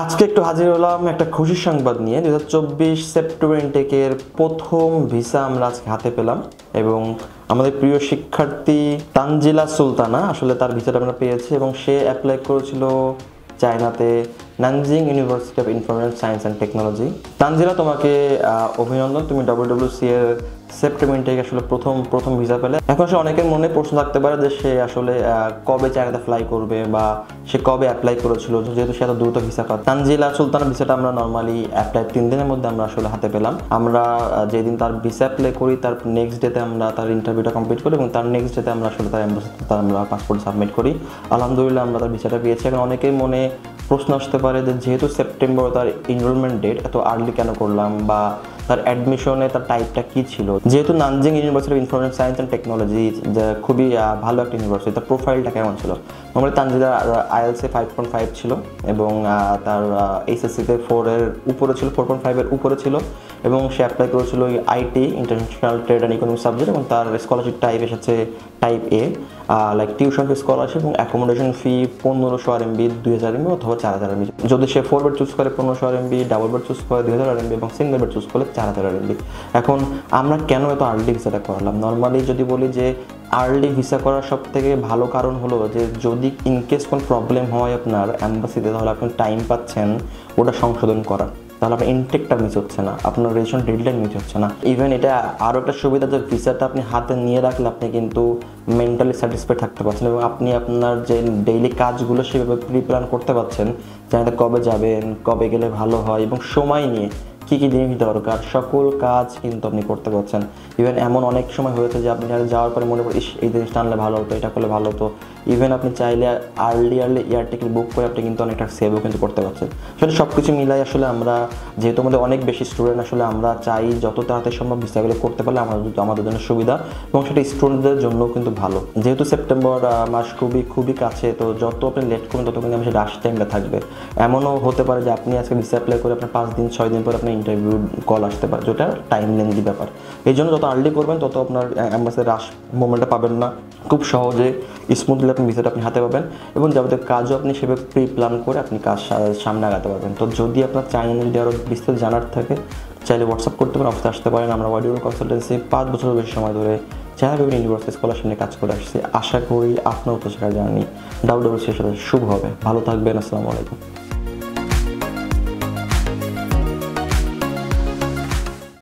আজকে একটু হাজির হলাম একটা খুশির সংবাদ নিয়ে। 2024 সেপ্টেম্বর ইনটেকের প্রথম ভিসা আমরা আজকে হাতে পেলাম এবং আমাদের প্রিয় শিক্ষার্থী তানজিলা সুলতানা আসলে তার ভিসাটা আমরা পেয়েছি এবং সে অ্যাপ্লাই করেছিল চায়নাতে Nanjing university of information science and technology. Tanzila, তোমাকে অভিনন্দন, তুমি ডাব্লিউডাব্লিউসি এর সেপ্টেম্বর ইনটেক আসলে প্রথম ভিসা পেলে। এখন সে অনেকের মনে প্রশ্ন থাকতে পারে যে সে আসলে কবে চায়নাতে ফ্লাই করবে বা সে কবে অ্যাপ্লাই করেছিল, যেহেতু সে এত দ্রুত ভিসা পায়। তানজিলা সুলতানের ভিসাটা আমরা নর্মালি অ্যাপ্লাই 3 দিনের মধ্যে আমরা আসলে হাতে পেলাম। আমরা যেদিন তার ভিসা অ্যাপ্লাই করি তার নেক্সট ডেতে আমরা তার ইন্টারভিউটা কমপ্লিট করি এবং তার নেক্সট ডেতে আমরা আসলে তার এম্বাসিতে আমরা পাসপোর্ট সাবমিট করি। আলহামদুলিল্লাহ আমরা তার ভিসাটা পেয়েছি। এখন অনেকের মনে প্রশ্ন আসতে পারে যে যেহেতু সেপ্টেম্বর তার এনরোলমেন্ট ডেট, এত আর্লি কেন করলাম বা তার অ্যাডমিশনে তার টাইপটা কী ছিল। যেহেতু Nanjing university of information science and technology খুবই ভালো একটা ইউনিভার্সিটি, তার প্রোফাইলটা কেমন ছিল? নর্মালি তানজিলা আইএলসে 5.5 ছিল এবং তার এইচএসসিতে 4 এর উপরে ছিল, 4.5 এর উপরে ছিল এবং সে অ্যাপ্লাই করেছিল IT international trade and economic subject এবং তার স্কলারশিপ টাইপ এসেছে টাইপ এ, লাইক টিউশন ফি স্কলারশিপ এবং অ্যাকোমোডেশন ফি 1500 আরএমবি, 2000 এমবি অথবা 4000 আরএমবি। যদি সে 4 বেড চুজ করে 1500 আরএমবি, ডাবল বেড চুজ করে 2000 আরএমবি এবং সিঙ্গেল বেড চুজ করলে 4000 আরএমবি। এখন আমরা কেন এত আর্লি ভিসাটা করালাম? নর্মালি যদি বলি যে আর্লি ভিসা করার সব থেকে ভালো কারণ হলো যে যদি ইনকেস কোনো প্রবলেম হয় আপনার অ্যাম্বাসিতে, তাহলে আপনি টাইম পাচ্ছেন ওটা সংশোধন করার, তাহলে আপনার ইনটেকটা মিস হচ্ছে না, আপনার রেজিস্ট্রেশন ডেডলাইন মিস হচ্ছে না। ইভেন এটা আরও একটা সুবিধা যে ভিসাটা আপনি হাতে নিয়ে রাখলে আপনি কিন্তু মেন্টালি স্যাটিসফাইড থাকতে পারছেন এবং আপনি আপনার যে ডেইলি কাজগুলো সেভাবে প্রিপ্ল্যান করতে পারছেন, জানেন কবে যাবেন, কবে গেলে ভালো হয় এবং সময় নিয়ে কী কী জিনিস দরকার সকল কাজ কিন্তু আপনি করতে পারছেন। ইভেন এমন অনেক সময় হয়েছে যে আপনি যাওয়ার পরে মনে করেন এই জিনিসটা আনলে ভালো হতো, এটা করলে ভালো হতো। ইভেন আপনি চাইলে আর্লি এয়ার টিকিট বুক করে আপনি কিন্তু অনেকটা সেভও কিন্তু করতে পারছেন। আসলে সব কিছু মিলাই আসলে আমরা যেহেতু আমাদের অনেক বেশি স্টুডেন্ট, আসলে আমরা চাই যত তাড়াতাড়ি সম্ভব ভিসাগুলো করতে পারলে আমাদের জন্য সুবিধা এবং সেটা স্টুডেন্টদের জন্যও কিন্তু ভালো। যেহেতু সেপ্টেম্বর মাস খুবই কাছে, তো যত আপনি লেট করবেন তত কিন্তু সেটা রাশ টাইমটা থাকবে। এমনও হতে পারে যে আপনি আজকে ভিসা অ্যাপ্লাই করে আপনার 5 দিন 6 দিন পরে আপনার ইন্টারভিউ কল আসতে পারে, যেটা টাইম লেন্দি ব্যাপার। এই জন্য যত আর্লি করবেন তত আপনার অ্যাম্বাসির রাশ মোমেন্টটা পাবেন না, খুব সহজে স্মুথলি আপনি ভিসাটা আপনি হাতে পাবেন এবং যাবতীয় কাজও আপনি সেভাবে প্রি প্ল্যান করে আপনি কাজ সামনে আগাতে পারবেন। তো যদি আপনার চাইনা যদি আরও বিস্তারিত জানার থাকে চাইলে হোয়াটসঅ্যাপ করতে পারেন, অফিসে আসতে পারেন। আমরা ওয়াইড কনসালটেন্সি 5 বছরের বেশি সময় ধরে চায়না বিভিন্ন ইউনিভার্সিটি স্কলারশিপ নিয়ে কাজ করে আসছি। আশা করি আপনার উচ্চশিক্ষার জার্নি ডাব্লিউডাব্লিউসি এর সাথে শুভ হবে। ভালো থাকবেন। আসসালামু আলাইকুম।